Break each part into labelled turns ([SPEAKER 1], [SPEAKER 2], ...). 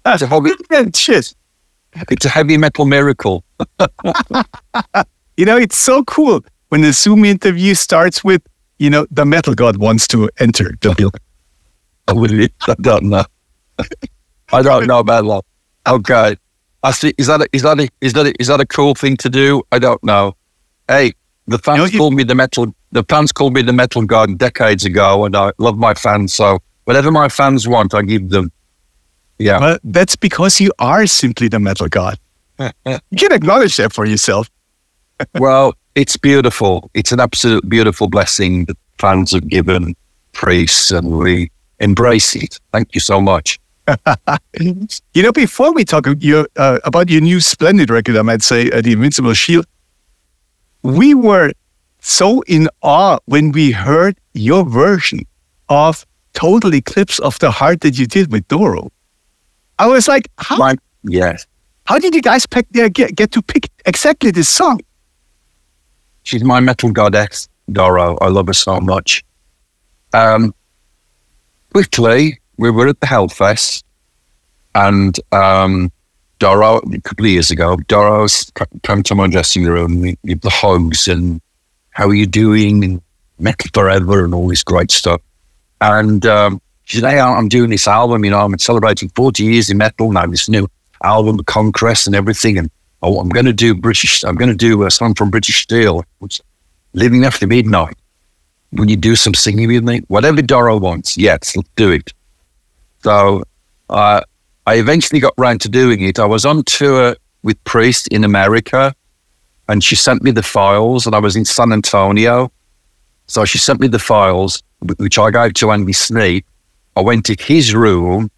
[SPEAKER 1] It's a heavy,
[SPEAKER 2] Shit.
[SPEAKER 1] it's a heavy metal miracle.
[SPEAKER 2] You know, it's so cool when the Zoom interview starts with, you know, the metal god wants to enter the building.
[SPEAKER 1] I don't know. I don't know about that. Okay. I see. Is that a cool thing to do? I don't know. Hey, the fans called me the metal god decades ago, and I love my fans. So whatever my fans want, I give them. Yeah.
[SPEAKER 2] Well, that's because you are simply the metal god. You can acknowledge that for yourself.
[SPEAKER 1] Well, it's beautiful. It's an absolute beautiful blessing that fans have given Priest, and we embrace it. Thank you so much.
[SPEAKER 2] You know, before we talk about your new splendid record, I might say, the Invincible Shield, we were so in awe when we heard your version of Total Eclipse of the Heart that you did with Doro. I was like, how did you guys get to pick exactly this song?
[SPEAKER 1] She's my metal goddess, Doro. I love her so much. Quickly, we were at the Hellfest, and Doro, a couple of years ago, Doro came to my dressing room, and we gave the hugs, and how are you doing, and metal forever, and all this great stuff. And she said, hey, I'm doing this album, you know, I'm celebrating 40 years in metal now, this new album, The Conquest and everything, and I'm going to do a song from British Steel, which Living After Midnight. Will you do some singing with me? Whatever Doro wants, yes, let's do it. So I eventually got round to doing it. I was on tour with Priest in America, and she sent me the files, and I was in San Antonio. So she sent me the files, which I gave to Andy Sneap. I went to his room,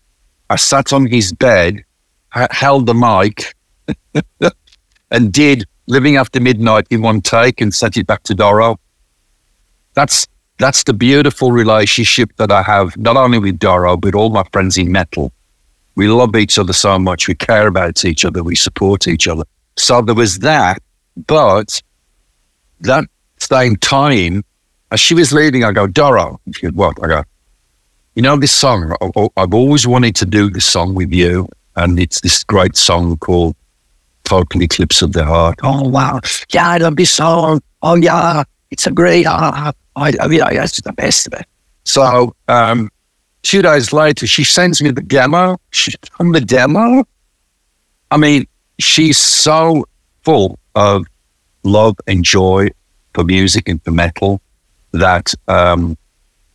[SPEAKER 1] I sat on his bed, held the mic, and did Living After Midnight in one take and sent it back to Doro. That's the beautiful relationship that I have, not only with Doro, but all my friends in metal. We love each other so much. We care about each other. We support each other. So there was that, but that same time, as she was leaving, I go, Doro, she goes, what? I go, you know this song? I've always wanted to do this song with you, and it's this great song called Total Eclipse of the Heart. Oh, wow. Yeah, I love this song. Oh, yeah, it's a great, it's the best of it. So 2 days later, she sends me the demo. She's on the demo. I mean, she's so full of love and joy for music and for metal that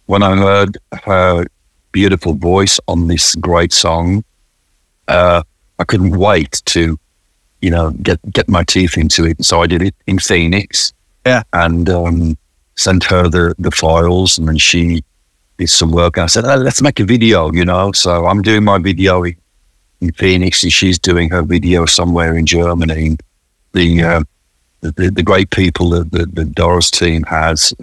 [SPEAKER 1] when I heard her beautiful voice on this great song, I couldn't wait to, you know, get my teeth into it. So I did it in Phoenix, and sent her the files, and then she did some work. And I said, let's make a video, you know. So I'm doing my video in Phoenix, and she's doing her video somewhere in Germany. The great people that the Doris team has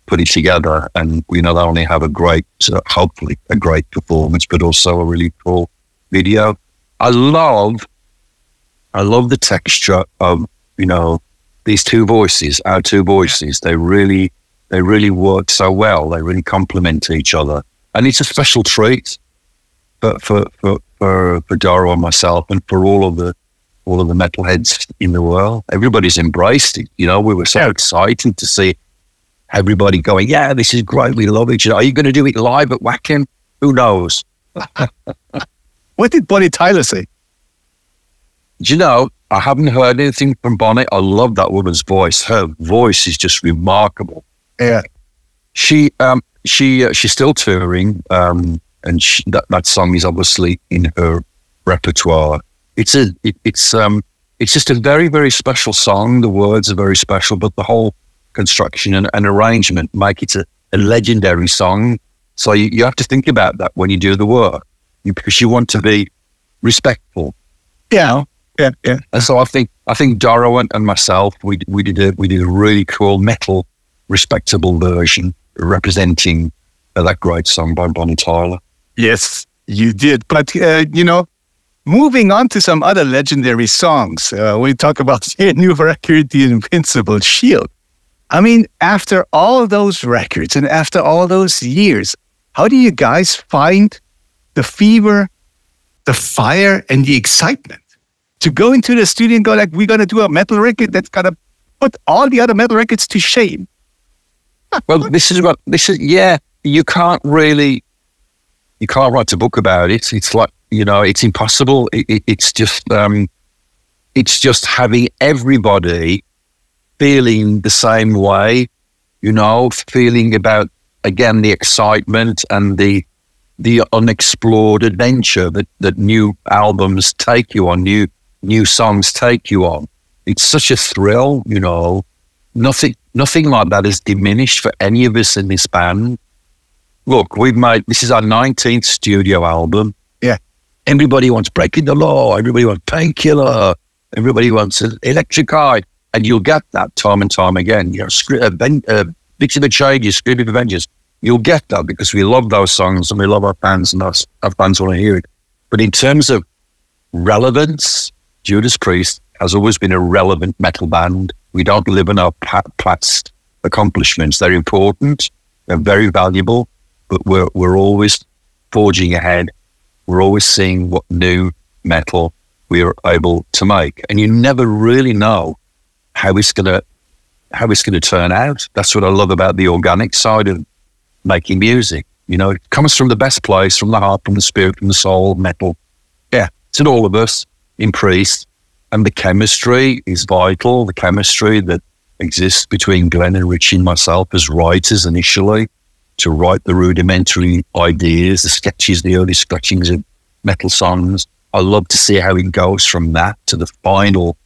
[SPEAKER 1] put it together, and we not only have a great, hopefully a great performance, but also a really cool video. I love the texture of, you know, these two voices, our two voices. They really work so well. They really complement each other, and it's a special treat for Doro and myself, and for all of the metalheads in the world. Everybody's embraced it. You know, we were so excited to see everybody going, yeah, this is great. We love each other. Are you going to do it live at Wacken? Who knows?
[SPEAKER 2] What did Bonnie Tyler say?
[SPEAKER 1] Do you know, I haven't heard anything from Bonnie. I love that woman's voice. Her voice is just remarkable.
[SPEAKER 2] Yeah.
[SPEAKER 1] She's still touring, and that song is obviously in her repertoire. It's just a very, very special song. The words are very special, but the whole construction and arrangement make it a legendary song. So you have to think about that when you do the work, because you want to be respectful.
[SPEAKER 2] Yeah. Yeah.
[SPEAKER 1] And so I think Doro and myself, we did a really cool metal respectable version representing that great song by Bonnie Tyler.
[SPEAKER 2] Yes, you did. But you know, moving on to some other legendary songs, we talk about your new record, The Invincible Shield. I mean, after all those records and after all those years, how do you guys find the fever the fire and the excitement to go into the studio and go like, we're going to do a metal record that's going to put all the other metal records to shame.
[SPEAKER 1] Well, this is, you can't write a book about it. It's like, it's impossible. It's just having everybody feeling the same way, feeling about, again, the excitement and the unexplored adventure that new albums take you on, new songs take you on. It's such a thrill, Nothing like that is diminished for any of us in this band. Look, this is our 19th studio album.
[SPEAKER 2] Yeah.
[SPEAKER 1] Everybody wants Breaking the Law. Everybody wants Painkiller. Everybody wants Electric Eye. And you'll get that time and time again. Bits of the Changes, Scream of Avengers. You'll get that because we love those songs and we love our fans and our fans want to hear it. But in terms of relevance, Judas Priest has always been a relevant metal band. We don't live in our past accomplishments. They're important. They're very valuable, but we're always forging ahead. We're always seeing what new metal we are able to make. And you never really know how it's going to turn out. That's what I love about the organic side of making music. It comes from the best place, from the heart, from the spirit, from the soul, metal. Yeah, it's in all of us, in Priest. And the chemistry is vital, the chemistry that exists between Glenn and Richie and myself as writers initially, to write the rudimentary ideas, the sketches, the early scratchings of metal songs. I love to see how it goes from that to the final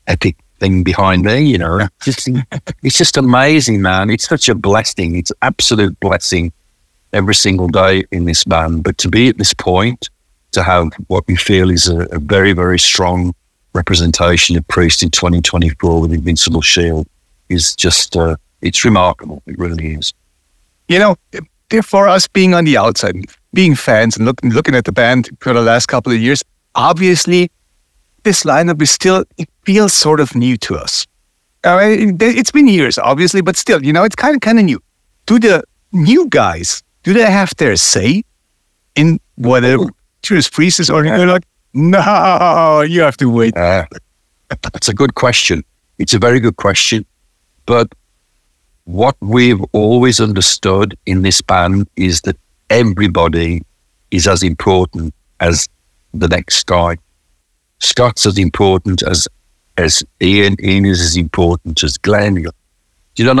[SPEAKER 1] epic thing behind me, It's just amazing, man. It's such a blessing. It's an absolute blessing every single day in this band. But to be at this point, to have what we feel is a very, very strong representation of Priest in 2024 with Invincible Shield is just, it's remarkable. It really is.
[SPEAKER 2] For us being on the outside, being fans and looking at the band for the last couple of years, obviously this lineup it feels sort of new to us. It's been years, obviously, but still, it's kind of new. Do the new guys, do they have their say in whatever Judas Priest is, or they're like, no, you have to wait?
[SPEAKER 1] That's a good question. It's a very good question. But what we've always understood in this band is that everybody is as important as the next guy. Scott's as important as Ian. Ian is as important as Glenn. Do you know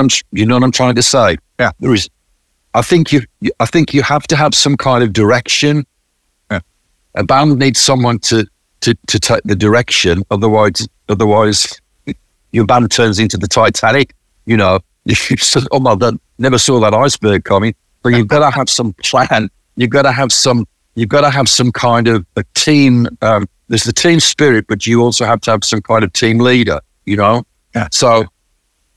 [SPEAKER 1] what I'm trying to say?
[SPEAKER 2] Yeah.
[SPEAKER 1] There is. I think you have to have some kind of direction.
[SPEAKER 2] Yeah.
[SPEAKER 1] A band needs someone to take the direction. Otherwise, your band turns into the Titanic. Oh my God, never saw that iceberg coming. But you've got to have some plan. You've got to have some kind of a team. There's the team spirit, but you also have to have some kind of team leader, Yeah. So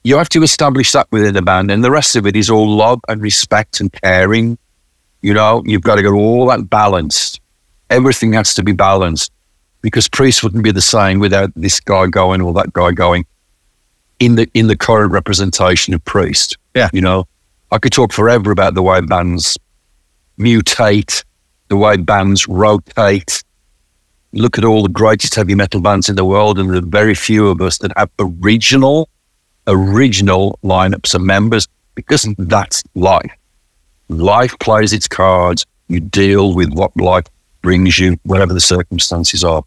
[SPEAKER 1] you have to establish that within the band, and the rest of it is all love and respect and caring. You've got to get all that balanced. Everything has to be balanced, because Priest wouldn't be the same without this guy going or that guy going in the current representation of Priest.
[SPEAKER 2] Yeah.
[SPEAKER 1] I could talk forever about the way bands mutate, the way bands rotate. Look at all the greatest heavy metal bands in the world, and there are very few of us that have original lineups of members, because that's life. Life plays its cards. You deal with what life brings you, whatever the circumstances are.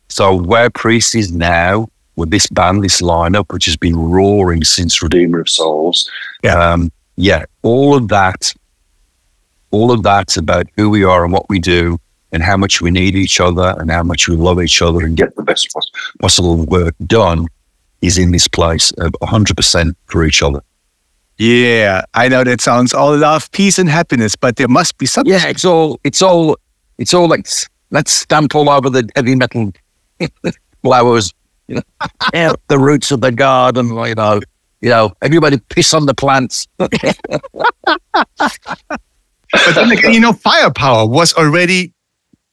[SPEAKER 1] So where Priest is now, with this band, this lineup, which has been roaring since Redeemer of Souls, all of that's about who we are and what we do, and how much we need each other and how much we love each other and get the best possible work done, is in this place of 100% for each other.
[SPEAKER 2] Yeah, I know that sounds all love, peace, and happiness, but there must be something.
[SPEAKER 1] Yeah, it's all like, let's stamp all over the heavy metal flowers. The roots of the garden. Everybody piss on the plants.
[SPEAKER 2] But then again, Firepower was already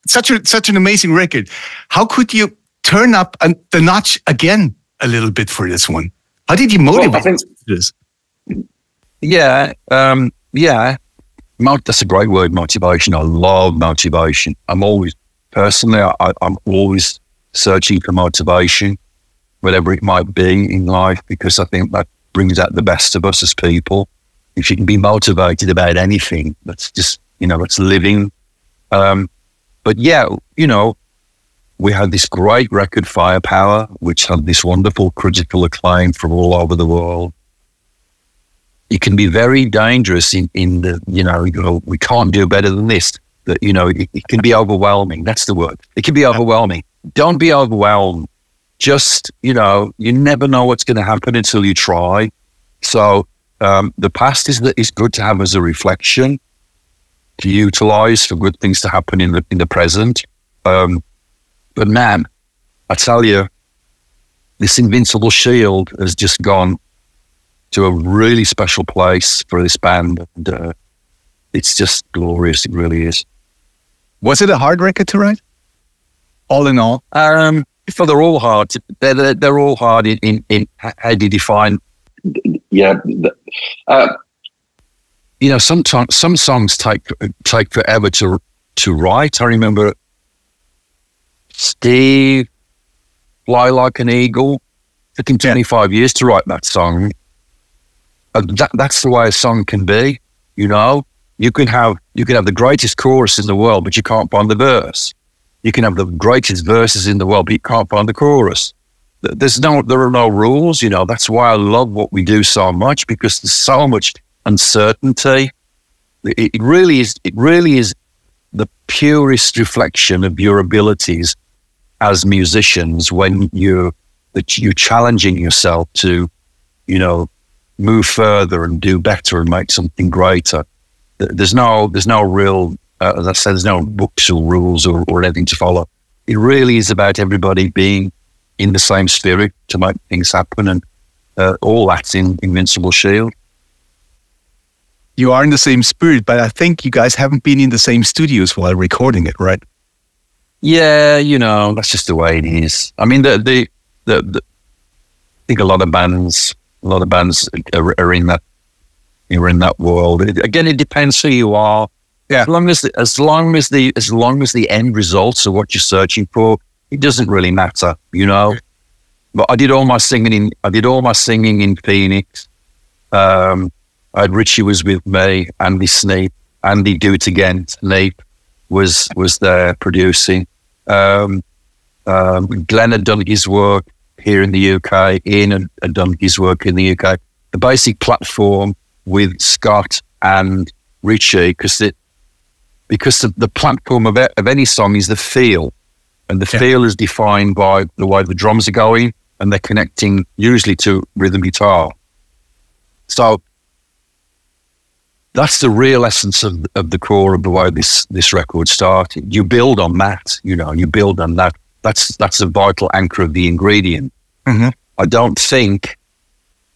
[SPEAKER 2] such an amazing record. How could you turn up the notch again a little bit for this one? How did you motivate this?
[SPEAKER 1] Yeah. That's a great word, motivation. I love motivation. I'm always personally, I'm always searching for motivation, whatever it might be in life, because I think that brings out the best of us as people. If you can be motivated about anything, that's just, that's living. But yeah, we had this great record, Firepower, which had this wonderful critical acclaim from all over the world. It can be very dangerous in the, we can't do better than this. That, it can be overwhelming. That's the word. It can be overwhelming. Don't be overwhelmed. Just, you never know what's going to happen until you try. So the past is good to have as a reflection, to utilize for good things to happen in the present. But man, I tell you, this Invincible Shield has just gone to a really special place for this band. And it's just glorious. It really is.
[SPEAKER 2] Was it a hard record to write? All in all?
[SPEAKER 1] So they're all hard. They're all hard in how do you define? Yeah. Sometimes some songs take forever to write. I remember Steve, Fly Like an Eagle, took him 25 years to write that song. That's the way a song can be. You can have the greatest chorus in the world, but you can't find the verse. You can have the greatest verses in the world, but you can't find the chorus. There are no rules. That's why I love what we do so much, because there's so much uncertainty. It really is the purest reflection of your abilities as musicians when you're challenging yourself to, move further and do better and make something greater. There's no real, as I said, there's no books or rules or anything to follow. It really is about everybody being in the same spirit to make things happen, and all that's in Invincible Shield.
[SPEAKER 2] You are in the same spirit, but I think you guys haven't been in the same studios while recording it, right?
[SPEAKER 1] Yeah, that's just the way it is. I mean, I think a lot of bands are in that. You're in that world. Again, it depends who you are. Yeah. As long as the end results are what you're searching for, it doesn't really matter, But I did all my singing in Phoenix. I had Richie was with me, Andy Sneap, Andy Do It Again Sneap was there producing. Glenn had done his work here in the UK. Ian had done his work in the UK. The basic platform with Scott and Richie, because the platform of any song is the feel, and the feel is defined by the way the drums are going, and they're connecting usually to rhythm guitar. So that's the real essence of the core of the way this record started. You build on that, you build on that. That's a vital anchor of the ingredient. Mm-hmm. I don't think.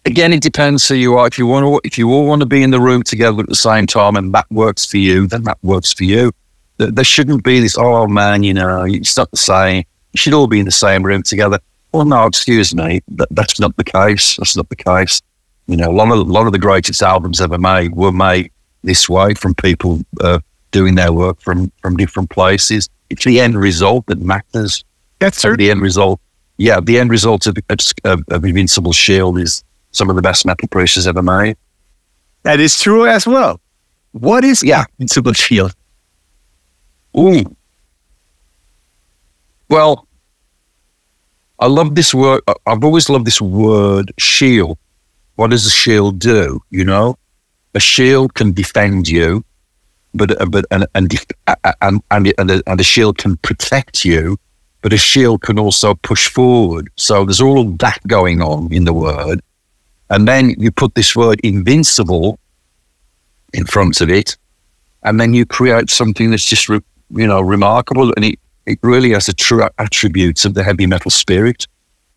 [SPEAKER 1] Again, it depends who you are. If you all want to be in the room together at the same time, and that works for you, then that works for you. There shouldn't be this, oh man, it's not the same. You should all be in the same room together. Well, no, excuse me, that's not the case. That's not the case. A lot of the greatest albums ever made were made this way, from people doing their work from different places. It's the end result that matters.
[SPEAKER 2] That's true.
[SPEAKER 1] The end result. Yeah, the end result of Invincible Shield is some of the best metal Priest ever made.
[SPEAKER 2] That is true as well. What is Invincible Shield?
[SPEAKER 1] Ooh. Well, I love this word. I've always loved this word, shield. What does a shield do? A shield can defend you, but a shield can protect you, but a shield can also push forward. So there's all of that going on in the word. And then you put this word invincible in front of it, and then you create something that's just, remarkable. And it really has the true attributes of the heavy metal spirit.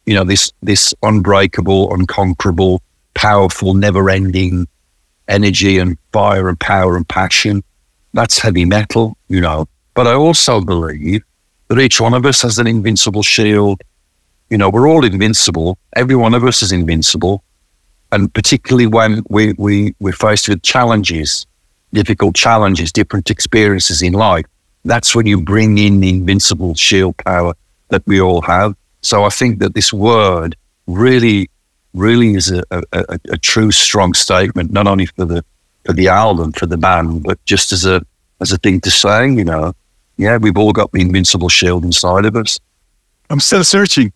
[SPEAKER 1] This unbreakable, unconquerable, powerful, never-ending energy and fire and power and passion. That's heavy metal, But I also believe that each one of us has an invincible shield. We're all invincible. Every one of us is invincible. And particularly when we're faced with challenges, difficult challenges, different experiences in life, that's when you bring in the Invincible Shield power that we all have. So I think that this word really is a true strong statement, not only for the album, for the band, but just as a thing to say, you know. Yeah, we've all got the Invincible Shield inside of us.
[SPEAKER 2] I'm still searching.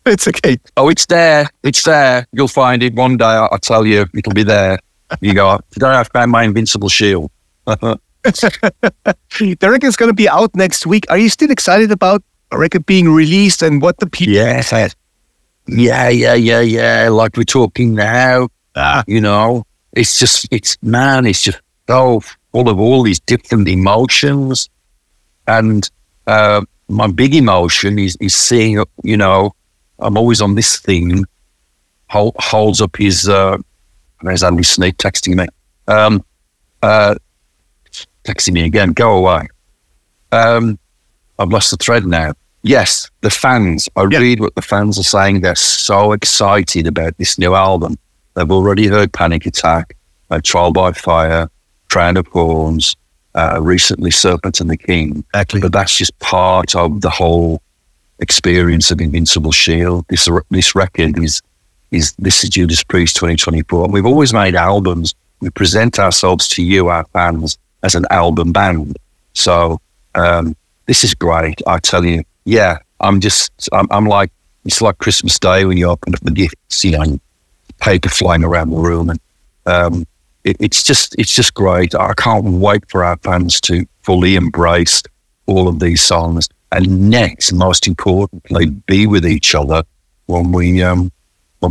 [SPEAKER 2] It's okay.
[SPEAKER 1] Oh, it's there. It's there. You'll find it one day. I tell you, it'll be there. You go, today I found my Invincible Shield.
[SPEAKER 2] The record's going to be out next week. Are you still excited about a record being released and what the people...
[SPEAKER 1] Yes. Yeah. Like we're talking now, you know, it's just so full of all these different emotions. And my big emotion is seeing, you know, I'm always on this thing, holds up his, there's Andy Sneak texting me. Texting me again, go away. I've lost the thread now. Yes, the fans. I read what the fans are saying. They're so excited about this new album. They've already heard Panic Attack, Trial by Fire, Crown of Thorns, recently Serpent and the King.
[SPEAKER 2] Exactly.
[SPEAKER 1] But that's just part of the whole experience of Invincible Shield. This record is Judas Priest 2024. And we've always made albums. We present ourselves to you, our fans, as an album band. So this is great. I tell you, yeah, I'm like, it's like Christmas Day when you open up the gifts, you know, paper flying around the room. And it's just great. I can't wait for our fans to fully embrace all of these songs. And next, most importantly, be with each other when we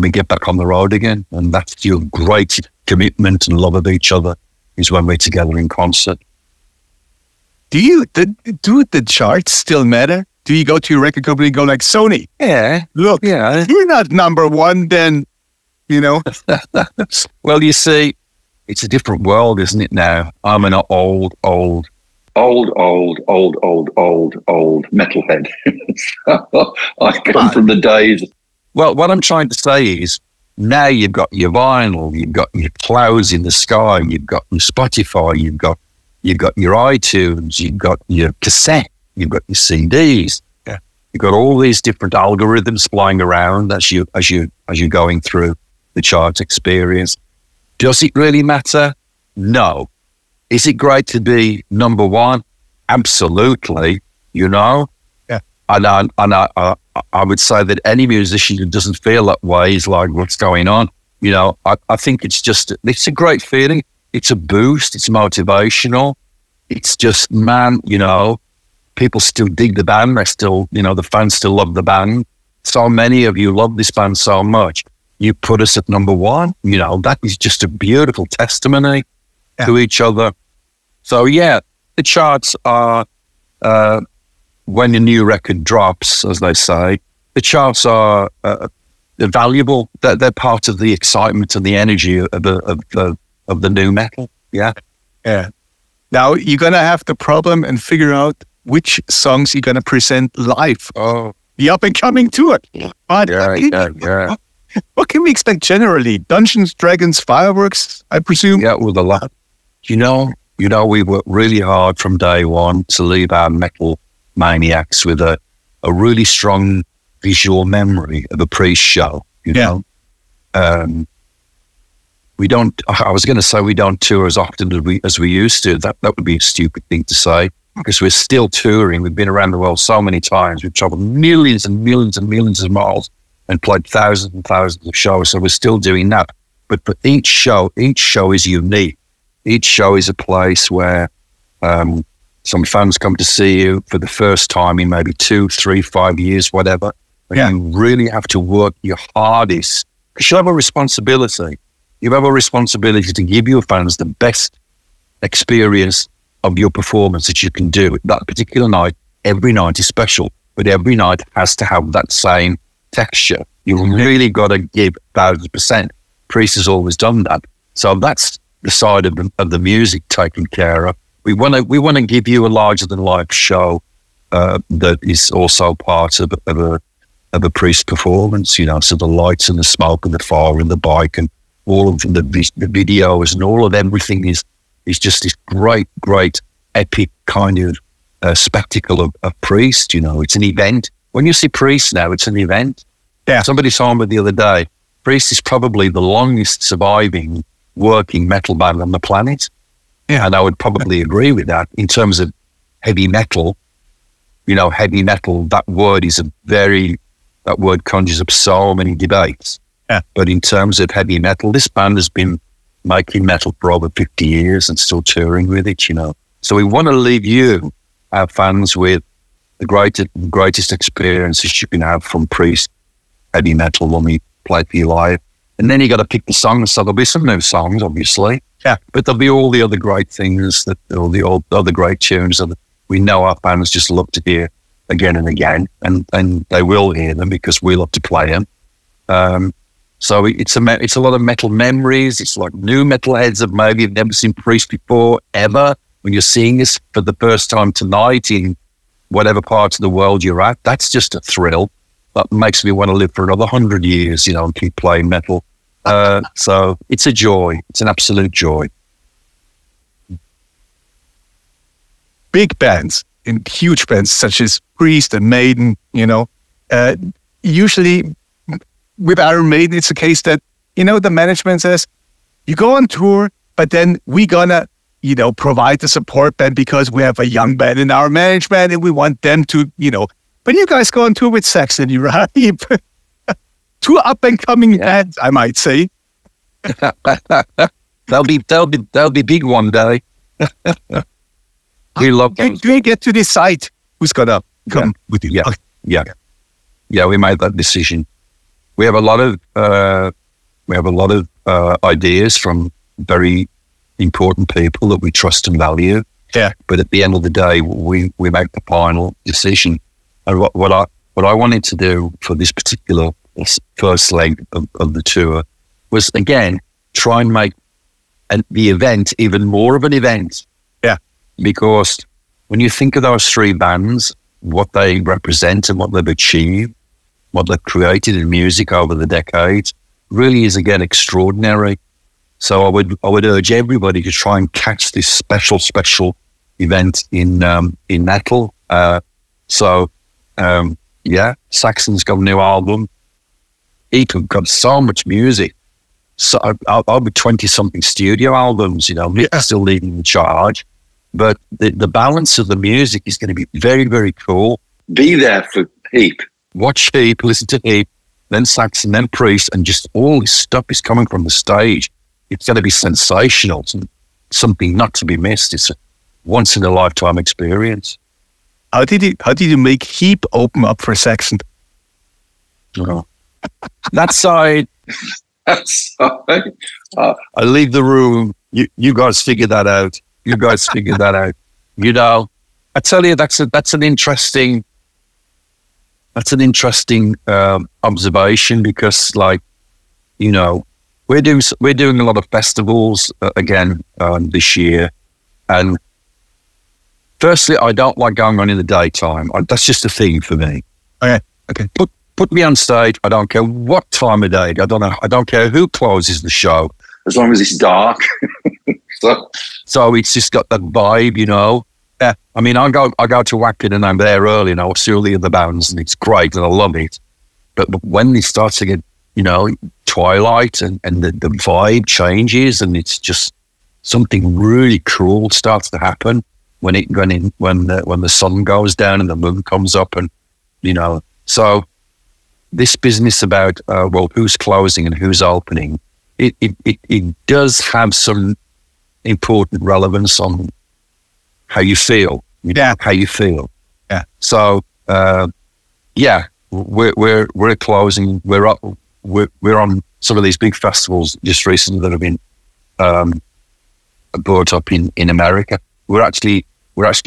[SPEAKER 1] get back on the road again. And that's your great commitment and love of each other, is when we're together in concert.
[SPEAKER 2] Do the charts still matter? Do you go to your record company and go like, Sony?
[SPEAKER 1] Yeah.
[SPEAKER 2] Look, you're not number one, then, you know.
[SPEAKER 1] Well, you see, it's a different world, isn't it now? I'm an old metalhead. I come from the days. Well, what I'm trying to say is, now you've got your vinyl, you've got your clouds in the sky, you've got your Spotify, you've got your iTunes, you've got your cassette, you've got your CDs.
[SPEAKER 2] Yeah.
[SPEAKER 1] You've got all these different algorithms flying around as you're going through the chart experience. Does it really matter? No. Is it great to be number one? Absolutely. You know.
[SPEAKER 2] Yeah.
[SPEAKER 1] And I would say that any musician who doesn't feel that way is like, what's going on? You know, I think it's a great feeling. It's a boost. It's motivational. It's just, man, you know, people still dig the band. They still, you know, the fans still love the band. So many of you love this band so much. You put us at number one. You know, that is just a beautiful testimony to each other. So, yeah, the charts are, when a new record drops, as they say, the charts are they're valuable. They're part of the excitement and the energy of the new metal. Yeah.
[SPEAKER 2] Yeah. Now you're going to have the problem and figure out which songs you're going to present live.
[SPEAKER 1] Oh,
[SPEAKER 2] the up and coming tour. But
[SPEAKER 1] yeah.
[SPEAKER 2] What can we expect generally? Dungeons, Dragons, fireworks, I presume?
[SPEAKER 1] Yeah, with a lot. You know, we worked really hard from day one to leave our metal maniacs with a really strong visual memory of a Priest show, you know. We don't, I was going to say we don't tour as often as we used to. That would be a stupid thing to say, because we're still touring. We've been around the world so many times. We've traveled millions and millions and millions of miles and played thousands and thousands of shows. So we're still doing that. But for each show is unique. Each show is a place where some fans come to see you for the first time in maybe 2, 3, 5 years, whatever. And you really have to work your hardest, because you have a responsibility. You have a responsibility to give your fans the best experience of your performance that you can do. That particular night, every night is special, but every night has to have that same texture. You really got to give 1,000%. Priest has always done that. So that's the side of the music taken care of. We want to give you a larger than life show that is also part of a Priest performance. You know, so the lights and the smoke and the fire and the bike and all of the videos and all of everything is just this great epic kind of spectacle of Priest. You know, it's an event. When you see Priest now, it's an event.
[SPEAKER 2] Yeah.
[SPEAKER 1] Somebody told me the other day, Priest is probably the longest surviving working metal band on the planet.
[SPEAKER 2] Yeah.
[SPEAKER 1] And I would probably agree with that in terms of heavy metal. You know, heavy metal, that word conjures up so many debates.
[SPEAKER 2] Yeah.
[SPEAKER 1] But in terms of heavy metal, this band has been making metal for over 50 years and still touring with it, you know. So we want to leave you, our fans, with the greatest experiences you can have from Priest heavy metal when we play for you live. And then you got to pick the songs. So there'll be some new songs, obviously.
[SPEAKER 2] Yeah.
[SPEAKER 1] But there'll be all the other great things, all the other great tunes that we know our fans just love to hear again and again. And they will hear them because we love to play them. So it's a lot of metal memories. It's like new metalheads that maybe have never seen Priest before, ever. When you're seeing this for the first time tonight in whatever part of the world you're at, that's just a thrill. That makes me want to live for another 100 years, you know, and keep playing metal. So it's a joy. It's an absolute joy.
[SPEAKER 2] Big bands and huge bands such as Priest and Maiden, you know, usually with Iron Maiden, it's a case that, you know, the management says, you go on tour, but then we gonna, you know, provide the support band because we have a young band in our management and we want them to, you know, but you guys go on tour with Saxon and Uriah Heep. Two up-and-coming bands, I might say.
[SPEAKER 1] They'll be big one day. We love those.
[SPEAKER 2] Do you get to decide who's gonna come with you?
[SPEAKER 1] Yeah. We made that decision. We have a lot of ideas from very important people that we trust and value.
[SPEAKER 2] Yeah.
[SPEAKER 1] But at the end of the day, we make the final decision. And what I wanted to do for this particular first leg of the tour was, again, try and make the event even more of an event.
[SPEAKER 2] Yeah.
[SPEAKER 1] Because when you think of those three bands, what they represent and what they've achieved, what they've created in music over the decades, really is, again, extraordinary. So I would urge everybody to try and catch this special event in metal. Saxon's got a new album. Heep have got so much music. So I'll be 20-something studio albums, you know, still leading the charge. But the balance of the music is going to be very, very cool. Be there for Heep. Watch Heep, listen to Heep, then Saxon, then Priest, and just all this stuff is coming from the stage. It's going to be sensational. It's something not to be missed. It's a once-in-a-lifetime experience.
[SPEAKER 2] How did you make Heep open up for Saxon?
[SPEAKER 1] Oh. That side. I leave the room. You guys figure that out. You know, I tell you, that's an interesting observation because, like, you know, we're doing a lot of festivals again this year, and firstly, I don't like going on in the daytime. That's just a thing for me.
[SPEAKER 2] Okay.
[SPEAKER 1] Put me on stage. I don't care what time of day. I don't care who closes the show, as long as it's dark. So it's just got that vibe, you know. Yeah. I mean, I go to Wacken and I'm there early, and I'll see all the other bands, and it's great, and I love it. But when it starts to get, you know, twilight and the vibe changes, and it's just something really cool starts to happen when the sun goes down and the moon comes up, and you know. So this business about who's closing and who's opening, it does have some important relevance on how you feel. How you feel.
[SPEAKER 2] Yeah.
[SPEAKER 1] So we're closing. We're on some of these big festivals just recently that have been brought up in America. We're actually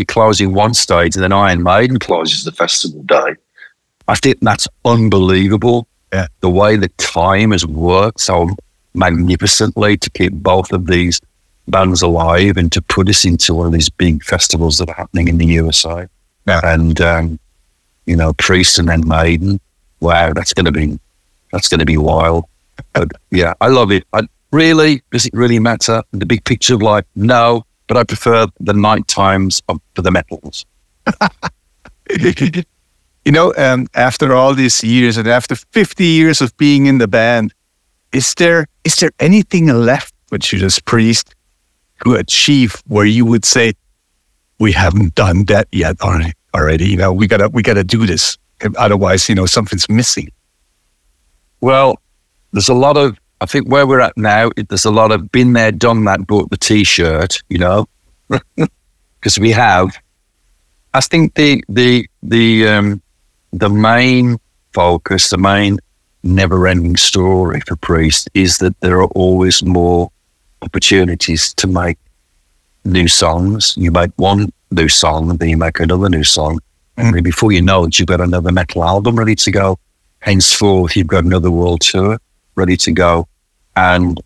[SPEAKER 1] closing one stage, and then Iron Maiden closes the festival day. I think that's unbelievable.
[SPEAKER 2] Yeah.
[SPEAKER 1] The way the time has worked so magnificently to keep both of these bands alive and to put us into one of these big festivals that are happening in the USA.
[SPEAKER 2] Yeah.
[SPEAKER 1] And you know, Priest and then Maiden. Wow, that's going to be wild. But yeah, I love it. Does it really matter? The big picture of life? No, but I prefer the night times for the metals.
[SPEAKER 2] After all these years and after 50 years of being in the band, is there anything left with Judas Priest to achieve where you would say, we haven't done that yet already? We gotta do this. Otherwise, something's missing.
[SPEAKER 1] Well, there's a lot of, I think where we're at now, there's a lot of been there, done that, bought the T-shirt, because we have. I think the main focus, the main never-ending story for Priest is that there are always more opportunities to make new songs. You make one new song, and then you make another new song, and before you know it, you've got another metal album ready to go. Henceforth, you've got another world tour ready to go, and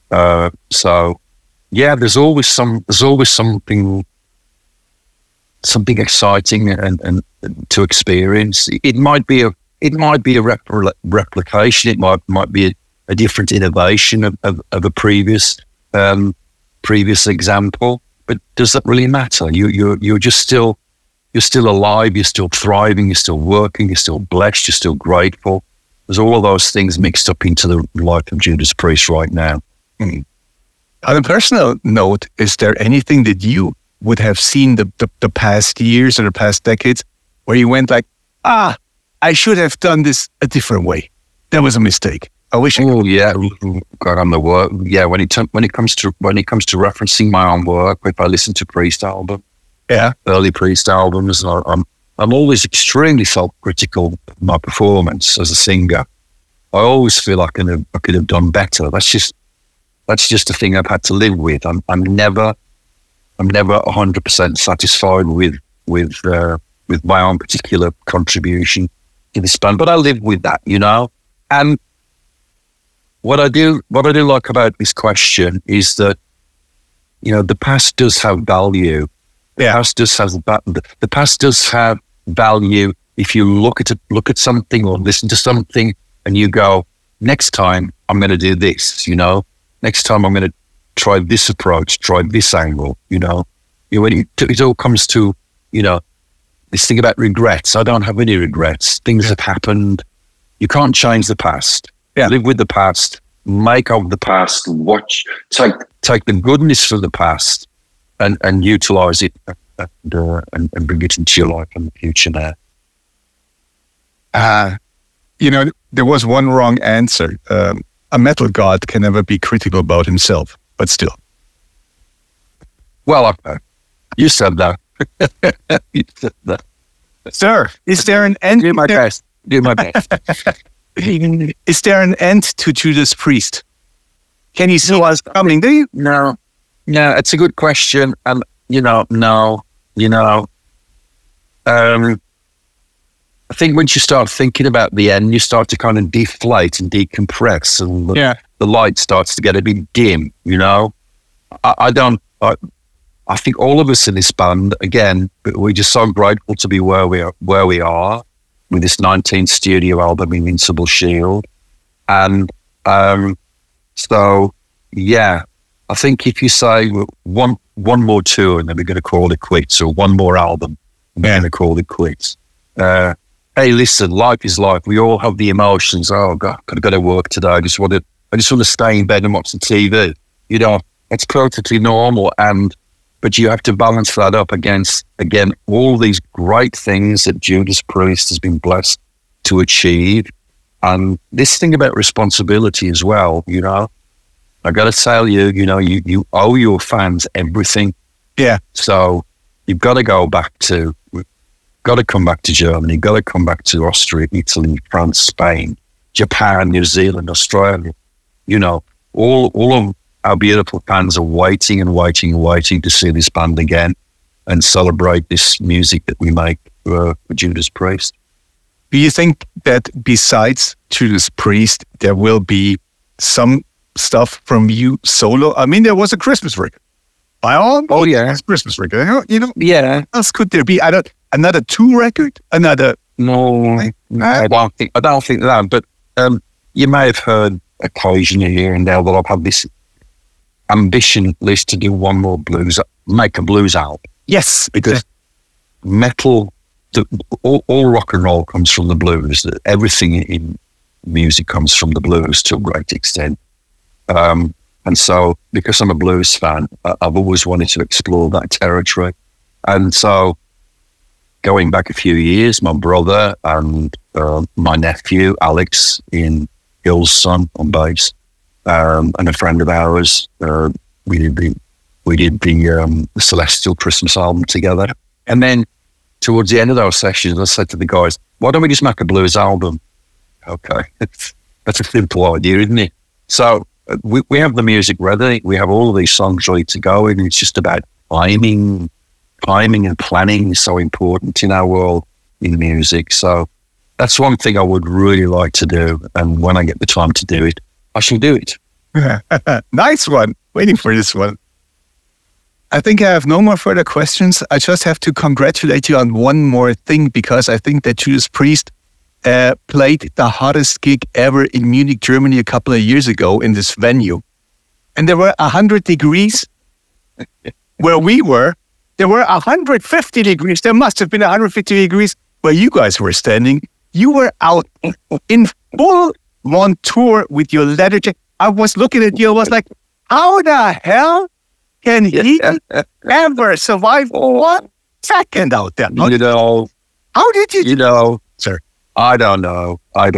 [SPEAKER 1] so yeah, there's always something exciting and to experience. It might be a replication. It might be a different innovation of a previous example. But does that really matter? You're just still alive. You're still thriving. You're still working. You're still blessed. You're still grateful. There's all of those things mixed up into the life of Judas Priest right now.
[SPEAKER 2] On a personal note, is there anything that you would have seen the past years or the past decades where you went like, I should have done this a different way? That was a mistake. I wish.
[SPEAKER 1] Oh yeah, God, on the work. Yeah, when it comes to referencing my own work, if I listen to Priest album, early Priest albums, I'm always extremely self-critical of my performance as a singer. I always feel I could have done better. That's just a thing I've had to live with. I'm never 100% satisfied with my own particular contribution to this band, but I live with that, And what I do like about this question is that, the past does have value. The past does have value if you look at something or listen to something and you go, next time I'm going to do this, next time I'm going to try this approach, try this angle, when it all comes to, this thing about regrets. I don't have any regrets. Things have happened. You can't change the past. Live with the past, make of the past, take the goodness from the past and utilize it and bring it into your life and the future now.
[SPEAKER 2] There was one wrong answer. A metal god can never be critical about himself, but still.
[SPEAKER 1] Well, you said that. You said that.
[SPEAKER 2] Sir, is there an end?
[SPEAKER 1] Do my best.
[SPEAKER 2] Is there an end to Judas Priest? Can you see what's coming? Do you?
[SPEAKER 1] No, it's a good question. And, no. I think once you start thinking about the end, you start to kind of deflate and decompress, and the light starts to get a bit dim. I think all of us in this band, again, we're just so grateful to be where we are with this 19th studio album, Invincible Shield, and so yeah, I think if you say one more tour and then we're going to call it quits, or one more album and we're going to call it quits. Hey, listen, life is life. We all have the emotions. Oh God, I've got to work today. I just want to stay in bed and watch the TV. It's perfectly normal, but you have to balance that up against, again, all these great things that Judas Priest has been blessed to achieve, and this thing about responsibility as well. I got to tell you, you owe your fans everything.
[SPEAKER 2] Yeah.
[SPEAKER 1] So you've got to come back to Germany, got to come back to Austria, Italy, France, Spain, Japan, New Zealand, Australia. All of our beautiful fans are waiting and waiting and waiting to see this band again and celebrate this music that we make for Judas Priest.
[SPEAKER 2] Do you think that besides Judas Priest, there will be some stuff from you solo? I mean, there was a Christmas record.
[SPEAKER 1] Oh yeah,
[SPEAKER 2] Christmas record.
[SPEAKER 1] Yeah.
[SPEAKER 2] What else could there be? Another 2 record?
[SPEAKER 1] No, I don't think that. But you may have heard occasionally here and there that I've had this ambition, at least, to do one more make a blues album.
[SPEAKER 2] Yes,
[SPEAKER 1] because metal all rock and roll comes from the blues. Everything in music comes from the blues to a great extent. And so, because I'm a blues fan, I've always wanted to explore that territory. And so, going back a few years, my brother and my nephew, Alex, in Hill's Son on bass, and a friend of ours, we did the Celestial Christmas album together. And then towards the end of those sessions, I said to the guys, why don't we just make a blues album? Okay, that's a simple idea, isn't it? So we have the music ready. We have all of these songs ready to go, and it's just about timing and planning is so important in our world in music. So that's one thing I would really like to do. And when I get the time to do it, I shall do it.
[SPEAKER 2] Nice one. Waiting for this one. I think I have no more further questions. I just have to congratulate you on one more thing, because I think that Judas Priest played the hottest gig ever in Munich, Germany a couple of years ago in this venue. And there were 100 degrees where we were. There were 150 degrees. There must have been 150 degrees where you guys were standing. You were out in full montour with your leather jacket. I was looking at you. I was like, how the hell can he ever survive 1 second out there?
[SPEAKER 1] You know,
[SPEAKER 2] how did you?
[SPEAKER 1] You know,
[SPEAKER 2] sir.
[SPEAKER 1] I don't know. I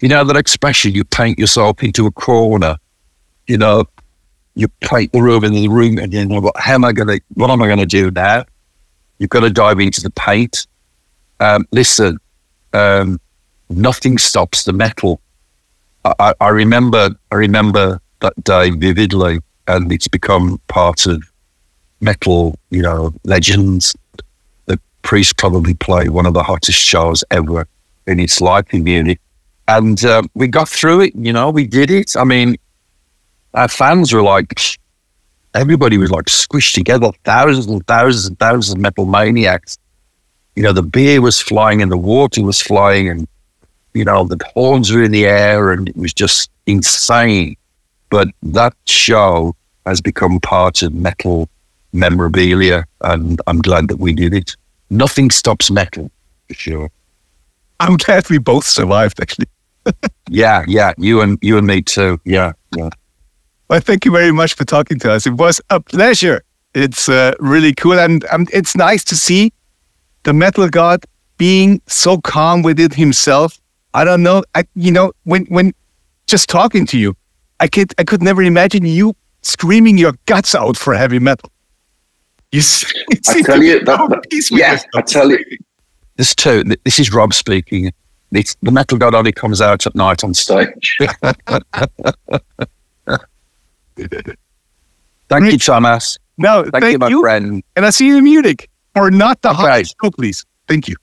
[SPEAKER 1] you know that expression, you paint yourself into a corner, you know, you paint the room in the room, and you know, what am I going to do now? You've got to dive into the paint. Listen, nothing stops the metal. I remember that day vividly, and it's become part of metal, you know, legends. The Priest probably played one of the hottest shows ever in its life in Munich. And we got through it, you know, we did it. I mean, our fans were like, everybody was like squished together, thousands and thousands and thousands of metal maniacs. You know, the beer was flying and the water was flying, and, you know, the horns were in the air, and it was just insane. But that show has become part of metal memorabilia, and I'm glad that we did it. Nothing stops metal, for sure.
[SPEAKER 2] I'm glad we both survived, actually.
[SPEAKER 1] Yeah, you and me too. Yeah.
[SPEAKER 2] Well, thank you very much for talking to us. It was a pleasure. It's really cool, and it's nice to see the metal god being so calm within himself. I don't know. When just talking to you, I could never imagine you screaming your guts out for heavy metal. I
[SPEAKER 1] tell you that. I tell you. This is Rob speaking. The metal god only comes out at night on stage. Thank you, Thomas.
[SPEAKER 2] No,
[SPEAKER 1] thank you, my friend.
[SPEAKER 2] And I see you in Munich. Or not the hottest, please. Thank you.